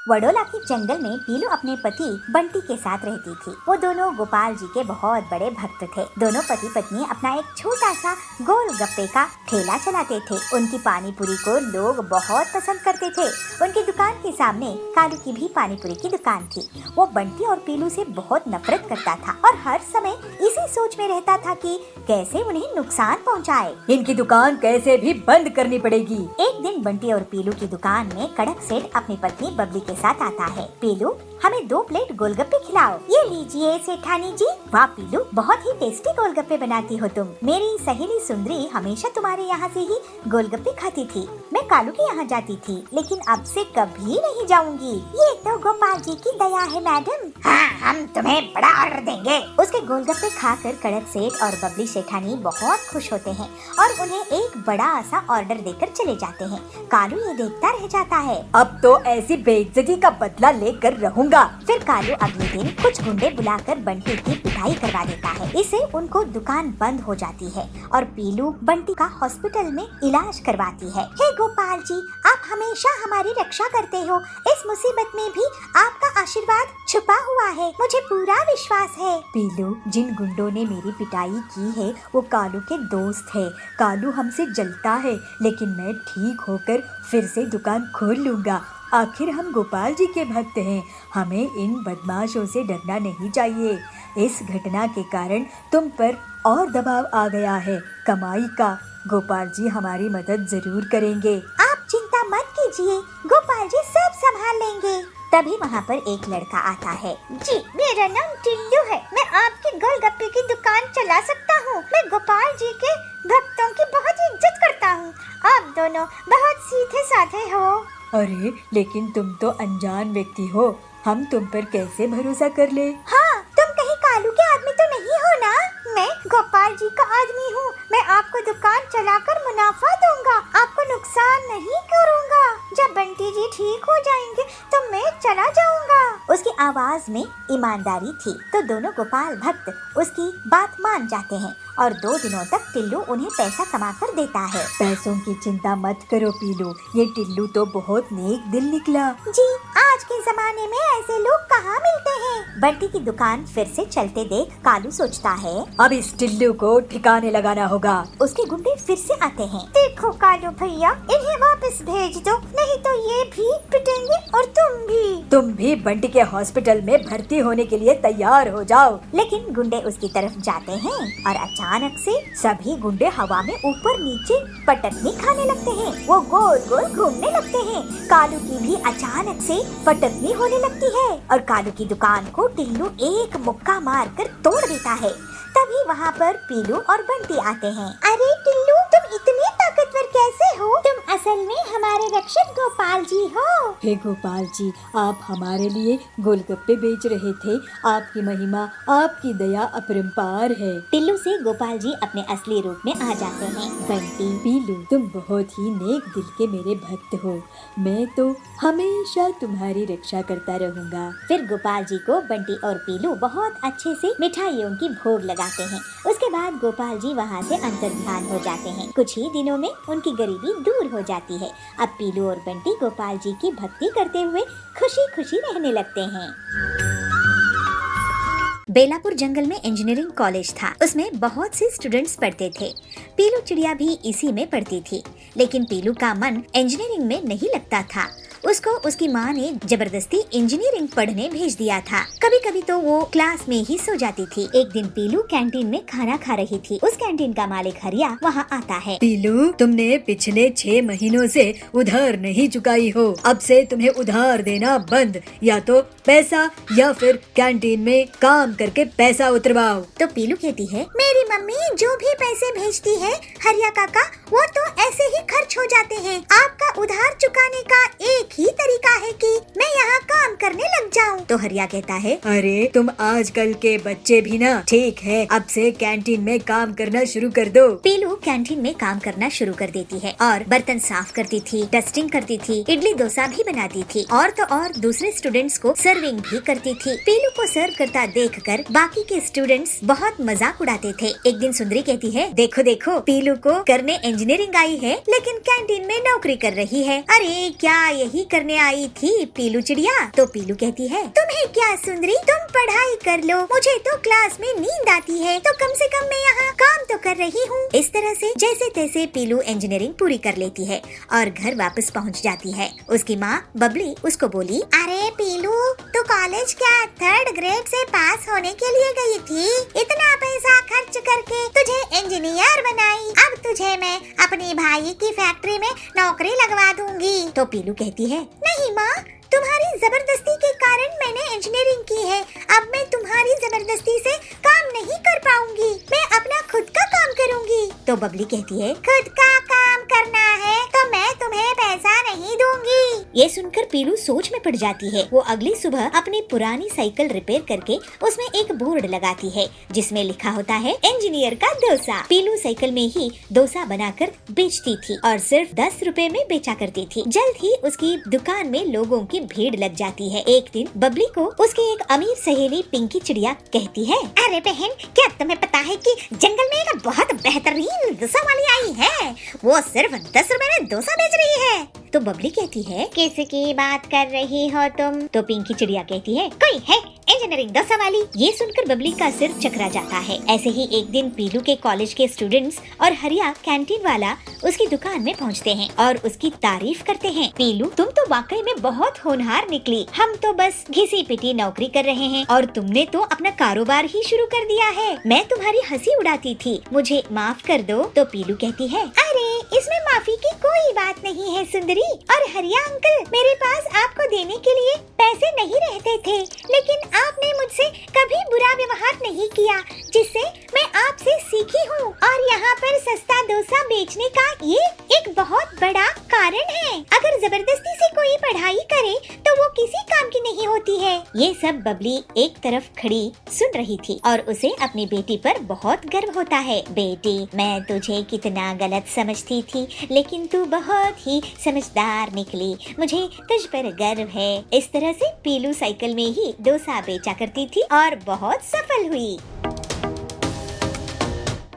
वडोला के जंगल में पीलू अपने पति बंटी के साथ रहती थी। वो दोनों गोपाल जी के बहुत बड़े भक्त थे। दोनों पति पत्नी अपना एक छोटा सा गोलगप्पे का ठेला चलाते थे। उनकी पानी पूरी को लोग बहुत पसंद करते थे। उनकी दुकान के सामने कालू की भी पानी पूरी की दुकान थी। वो बंटी और पीलू से बहुत नफरत करता था और हर समय इसी सोच में रहता था कि कैसे उन्हें नुकसान पहुंचाए। इनकी दुकान कैसे भी बंद करनी पड़ेगी। एक दिन बंटी और पीलू की दुकान में कड़क सेठ अपनी पत्नी बबली के साथ आता है। पीलू, हमें 2 प्लेट गोलगप्पे खिलाओ। ये लीजिए सेठानी जी। वाह पीलू, बहुत ही टेस्टी गोलगप्पे बनाती हो तुम। मेरी सहेली सुंदरी हमेशा तुम्हारे यहाँ से ही गोलगप्पे खाती थी। मैं कालू के यहाँ जाती थी, लेकिन अब से कभी नहीं जाऊंगी। ये तो गोपाल जी की दया है मैडम। हाँ, हम तुम्हें बड़ा ऑर्डर देंगे। उसके गोलगप्पे खाकर कड़क सेठ और बबली सेठानी बहुत खुश होते हैं और उन्हें एक बड़ा सा ऑर्डर देकर चले जाते हैं। कालू ये देखता रह जाता है। अब तो ऐसी बेइज्जती का बदला लेकर रहूंगा। फिर कालू अगले दिन कुछ गुंडे बुलाकर बंटी की पिटाई करवा देता है। इससे उनको दुकान बंद हो जाती है और पीलू बंटी का हॉस्पिटल में इलाज करवाती है। हे गोपाल जी, आप हमेशा हमारी रक्षा करते हो। इस मुसीबत में भी आपका आशीर्वाद छुपा हुआ है, मुझे पूरा विश्वास है। पीलू, जिन गुंडों ने मेरी पिटाई की है वो कालू के दोस्त है। कालू हमसे जलता है, लेकिन मैं ठीक होकर फिर से दुकान खोल लूंगा। आखिर हम गोपाल जी के भक्त हैं। हमें इन बदमाशों से डरना नहीं चाहिए। इस घटना के कारण तुम पर और दबाव आ गया है कमाई का। गोपाल जी हमारी मदद जरूर करेंगे। आप चिंता मत कीजिए, गोपाल जी सब संभाल लेंगे। तभी वहाँ पर एक लड़का आता है। जी, मेरा नाम टिल्लू है। मैं आपकी गोलगप्पे की दुकान चला सकता हूँ। मैं गोपाल जी के भक्तों की बहुत इज्जत करता हूँ। आप दोनों बहुत सीधे साधे हो। अरे, लेकिन तुम तो अनजान व्यक्ति हो, हम तुम पर कैसे भरोसा कर ले? हाँ, तुम कहीं कालू के आदमी तो नहीं हो ना? मैं गोपाल जी का आदमी हूँ। मैं आपको दुकान चलाकर मुनाफा दूंगा, आपको नुकसान नहीं करूँगा। जब बंटी जी ठीक हो जाएंगे तो मैं चला जाऊँगा। उसकी आवाज में ईमानदारी थी, तो दोनों गोपाल भक्त उसकी बात मान जाते हैं और 2 दिनों तक टिल्लू उन्हें पैसा कमा कर देता है। पैसों की चिंता मत करो पीलू, ये टिल्लू तो बहुत नेक दिल निकला। जी, आज के जमाने में ऐसे लोग कहाँ मिलते हैं। बंटी की दुकान फिर से चलते देख कालू सोचता है, अब इस टिल्लू को ठिकाने लगाना होगा। उसके गुंडे फिर से आते हैं। देखो कालू भैया, इन्हें वापस भेज दो, नहीं तो ये भी पिटेंगे और तुम भी बंटी के हॉस्पिटल में भर्ती होने के लिए तैयार हो जाओ। लेकिन गुंडे उसकी तरफ जाते हैं और अचानक से सभी गुंडे हवा में ऊपर नीचे पटकनी खाने लगते हैं। वो गोल गोल घूमने लगते हैं। कालू की भी अचानक से पटकनी होने लगती है और कालू की दुकान को टिल्लू एक मुक्का मारकर तोड़ देता है। तभी वहाँ पर पीलू और बंटी आते हैं। अरे टिल्लू, तुम इतने ताकतवर कैसे हो? तुम असल में हमारे रक्षक गोपाल जी हो। हे गोपाल जी, आप हमारे लिए गोलगप्पे बेच रहे थे। आपकी महिमा, आपकी दया अपरंपार है। टिल्लू से गोपाल जी अपने असली रूप में आ जाते हैं। बंटी, पीलू, तुम बहुत ही नेक दिल के मेरे भक्त हो। मैं तो हमेशा तुम्हारी रक्षा करता रहूँगा। फिर गोपाल जी को बंटी और पीलू बहुत अच्छे से मिठाइयों की भोग लगाते हैं। उसके बाद गोपाल जी वहाँ से अंतर्ध्यान हो जाते हैं। कुछ ही दिनों में उनकी गरीबी दूर हो जाती है। अब पीलू और बंटी गोपाल जी की भक्ति करते हुए खुशी खुशी रहने लगते हैं। बेलापुर जंगल में इंजीनियरिंग कॉलेज था। उसमें बहुत से स्टूडेंट्स पढ़ते थे। पीलू चिड़िया भी इसी में पढ़ती थी, लेकिन पीलू का मन इंजीनियरिंग में नहीं लगता था। उसको उसकी माँ ने जबरदस्ती इंजीनियरिंग पढ़ने भेज दिया था। कभी कभी तो वो क्लास में ही सो जाती थी। एक दिन पीलू कैंटीन में खाना खा रही थी। उस कैंटीन का मालिक हरिया वहाँ आता है। पीलू, तुमने पिछले 6 महीनों से उधार नहीं चुकाई हो। अब से तुम्हें उधार देना बंद, या तो पैसा या फिर कैंटीन में काम करके पैसा उतरवाओ। तो पीलू कहती है, मेरी मम्मी जो भी पैसे भेजती है हरिया काका, वो तो ऐसे ही खर्च हो जाते हैं। आपका उधार चुकाने का एक ही तरीका है कि मैं यहाँ काम करने लग जाऊं। तो हरिया कहता है, अरे तुम आजकल के बच्चे भी ना, ठीक है अब से कैंटीन में काम करना शुरू कर दो। पीलू कैंटीन में काम करना शुरू कर देती है और बर्तन साफ करती थी, डस्टिंग करती थी, इडली डोसा भी बनाती थी और तो और दूसरे स्टूडेंट्स को सर्विंग भी करती थी। पीलू को सर्व करता देखकर बाकी के स्टूडेंट्स बहुत मजाक उड़ाते थे। एक दिन सुंदरी कहती है, देखो देखो पीलू को करने इंजीनियरिंग आई है लेकिन कैंटीन में नौकरी कर रही है। अरे क्या यही करने आई थी पीलू चिड़िया? तो पीलू कहती है, तुम्हें क्या सुंदरी, तुम पढ़ाई कर लो, मुझे तो क्लास में नींद आती है, तो कम से कम मैं यहाँ काम तो कर रही हूँ। इस तरह से जैसे तैसे पीलू इंजीनियरिंग पूरी कर लेती है और घर वापस पहुँच जाती है। उसकी माँ बबली उसको बोली, अरे पीलू तू कॉलेज क्या 3rd ग्रेड से पास होने के लिए गई थी? इतना पैसा खर्च करके तुझे इंजीनियर बनाई, अब तुझे मैं अपनी भाई की फैक्ट्री में नौकरी लगवा दूंगी। तो पीलू कहती है, नहीं माँ, तुम्हारी जबरदस्ती के कारण मैंने इंजीनियरिंग की है, अब मैं तुम्हारी जबरदस्ती से काम नहीं कर पाऊंगी, मैं अपना खुद का काम करूंगी। तो बबली कहती है, खुद का काम करना है तो मैं तुम्हें पैसा नहीं दूंगी। ये सुनकर पीलू सोच में पड़ जाती है। वो अगली सुबह अपनी पुरानी साइकिल रिपेयर करके उसमें एक बोर्ड लगाती है जिसमें लिखा होता है इंजीनियर का डोसा। पीलू साइकिल में ही डोसा बनाकर बेचती थी और सिर्फ 10 रुपए में बेचा करती थी। जल्द ही उसकी दुकान में लोगों की भीड़ लग जाती है। एक दिन बबली को उसकी एक अमीर सहेली पिंकी चिड़िया कहती है, अरे बहन, क्या तुम्हें पता है कि जंगल में एक बहुत बेहतरीन डोसा वाली आई है, वो सिर्फ 10 रुपए में डोसा बेच रही है। तो बबली कहती है, किसकी बात कर रही हो तुम? तो पिंकी चिड़िया कहती है, कोई है इंजीनियरिंग डोसा वाली। ये सुनकर बबली का सिर चकरा जाता है। ऐसे ही एक दिन पीलू के कॉलेज के स्टूडेंट्स और हरिया कैंटीन वाला उसकी दुकान में पहुंचते हैं और उसकी तारीफ करते हैं। पीलू, तुम तो वाकई में बहुत होनहार निकली, हम तो बस घिसी पिटी नौकरी कर रहे हैं और तुमने तो अपना कारोबार ही शुरू कर दिया है। मैं तुम्हारी हंसी उड़ाती थी, मुझे माफ कर दो। तो पीलू कहती है, अरे इसमें माफी की कोई बात नहीं है सुंदरी और हरिया अंकल, मेरे पास आपको देने के लिए पैसे नहीं रहते थे, लेकिन आपने मुझसे कभी बुरा व्यवहार नहीं किया, जिससे मैं आपसे सीखी हूँ और यहाँ पर सस्ता डोसा बेचने का ये एक बहुत बड़ा कारण है। अगर जबरदस्ती से कोई पढ़ाई करे तो वो किसी काम की नहीं होती है। ये सब बबली एक तरफ खड़ी सुन रही थी और उसे अपनी बेटी पर बहुत गर्व होता है। बेटी, मैं तुझे कितना गलत समझती थी, लेकिन तू बहुत ही समझदार निकली, मुझे तुझ पर गर्व है। इस तरह से पीलू साइकिल में ही डोसा बेचा करती थी और बहुत सफल हुई।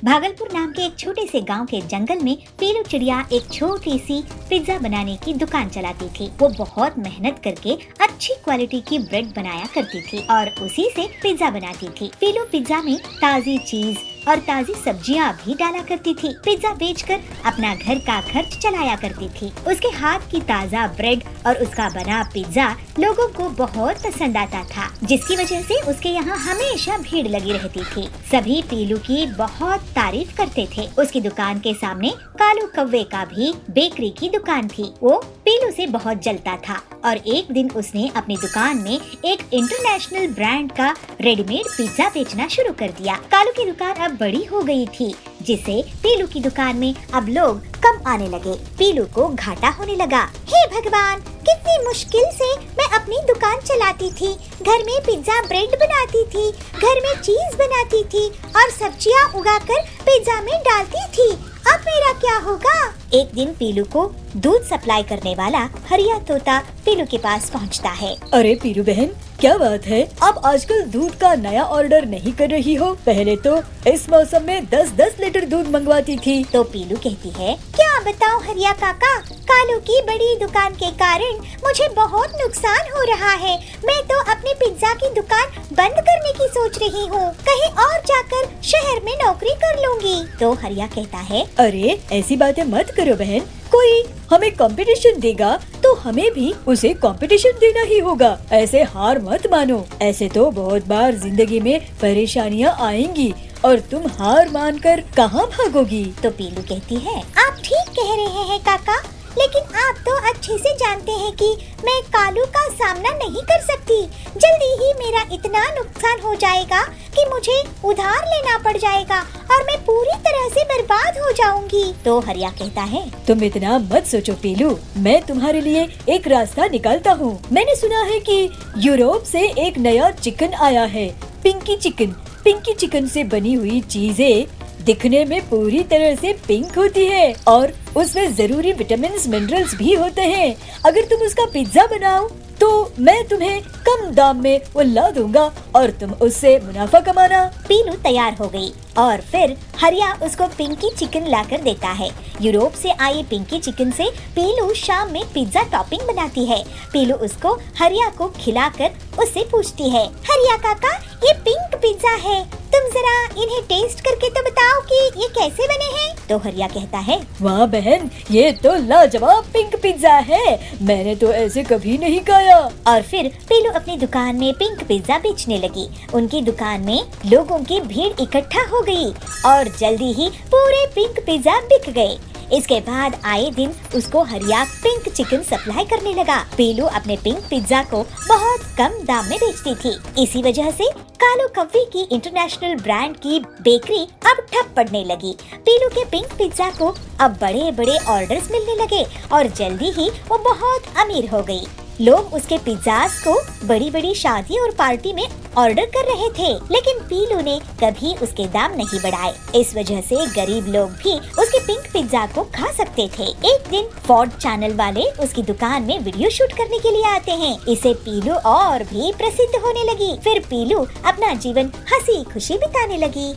भागलपुर नाम के एक छोटे से गांव के जंगल में पीलू चिड़िया एक छोटी सी पिज्जा बनाने की दुकान चलाती थी। वो बहुत मेहनत करके अच्छी क्वालिटी की ब्रेड बनाया करती थी और उसी से पिज्जा बनाती थी। पीलू पिज्जा में ताज़ी चीज और ताज़ी सब्जियां भी डाला करती थी। पिज्जा बेचकर अपना घर का खर्च चलाया करती थी। उसके हाथ की ताज़ा ब्रेड और उसका बना पिज्जा लोगों को बहुत पसंद आता था, जिसकी वजह से उसके यहाँ हमेशा भीड़ लगी रहती थी। सभी पीलू की बहुत तारीफ करते थे। उसकी दुकान के सामने कालू कौवे का भी बेकरी की दुकान थी। वो पीलू से बहुत जलता था और एक दिन उसने अपनी दुकान में एक इंटरनेशनल ब्रांड का रेडीमेड पिज्जा बेचना शुरू कर दिया। कालू की दुकान अब बड़ी हो गई थी, जिससे पीलू की दुकान में अब लोग कम आने लगे। पीलू को घाटा होने लगा। हे भगवान, कितनी मुश्किल से मैं अपनी दुकान चलाती थी, घर में पिज्जा ब्रेड बनाती थी, घर में चीज बनाती थी और सब्जियां उगाकर पिज्जा में डालती थी। अब मेरा क्या होगा? एक दिन पीलू को दूध सप्लाई करने वाला हरिया तोता पीलू के पास पहुंचता है। अरे पीलू बहन, क्या बात है, आप आजकल दूध का नया ऑर्डर नहीं कर रही हो? पहले तो इस मौसम में 10-10 लीटर दूध मंगवाती थी। तो पीलू कहती है, क्या बताऊं हरिया काका, कालू की बड़ी दुकान के कारण मुझे बहुत नुकसान हो रहा है। मैं तो अपनी पिज्जा की दुकान बंद करने की सोच रही हूँ, कहीं और जाकर शहर में नौकरी कर लूंगी। तो हरिया कहता है, अरे ऐसी बातें मत करो बहन, कोई हमें कंपटीशन देगा तो हमें भी उसे कंपटीशन देना ही होगा। ऐसे हार मत मानो, ऐसे तो बहुत बार जिंदगी में परेशानियाँ आएंगी और तुम हार मानकर कहाँ भागोगी? तो पीलू कहती है, आप ठीक कह रहे हैं काका, लेकिन आप तो अच्छे से जानते हैं कि मैं कालू का सामना नहीं कर सकती। जल्दी ही मेरा इतना नुकसान हो जाएगा कि मुझे उधार लेना पड़ जाएगा और मैं पूरी तरह से बर्बाद हो जाऊंगी। तो हरिया कहता है, तुम इतना मत सोचो पीलू, मैं तुम्हारे लिए एक रास्ता निकालता हूँ। मैंने सुना है कि यूरोप से एक नया चिकन आया है, पिंकी चिकन। पिंकी चिकन से बनी हुई चीजें दिखने में पूरी तरह से पिंक होती है और उसमें जरूरी विटामिन्स मिनरल्स भी होते हैं। अगर तुम उसका पिज्जा बनाओ तो मैं तुम्हें कम दाम में वो ला दूंगा और तुम उससे मुनाफा कमाना। पीलू तैयार हो गई और फिर हरिया उसको पिंकी चिकन लाकर देता है। यूरोप से आई पिंकी चिकन से पीलू शाम में पिज्जा टॉपिंग बनाती है। पीलू उसको हरिया को खिलाकर उससे पूछती है, हरिया काका ये पिंक पिज्जा है, तुम जरा इन्हें टेस्ट करके तो बताओ कि ये कैसे बने हैं। तो हरिया कहता है, वाह बहन, ये तो लाजवाब पिंक पिज्जा है, मैंने तो ऐसे कभी नहीं खाया। और फिर पीलू अपनी दुकान में पिंक पिज्जा बेचने लगी। उनकी दुकान में लोगों की भीड़ इकट्ठा हो गई और जल्दी ही पूरे पिंक पिज्जा बिक गए। इसके बाद आए दिन उसको हरिया पिंक चिकन सप्लाई करने लगा। पीलू अपने पिंक पिज्जा को बहुत कम दाम में बेचती थी। इसी वजह से कालू कव्वे की इंटरनेशनल ब्रांड की बेकरी अब ठप पड़ने लगी। पीलू के पिंक पिज्जा को अब बड़े बड़े ऑर्डर्स मिलने लगे और जल्दी ही वो बहुत अमीर हो गई। लोग उसके पिज्जास को बड़ी बड़ी शादी और पार्टी में ऑर्डर कर रहे थे, लेकिन पीलू ने कभी उसके दाम नहीं बढ़ाए। इस वजह से गरीब लोग भी उसके पिंक पिज्जा को खा सकते थे। एक दिन फोर्ड चैनल वाले उसकी दुकान में वीडियो शूट करने के लिए आते हैं। इसे पीलू और भी प्रसिद्ध होने लगी। फिर पीलू अपना जीवन हंसी खुशी बिताने लगी।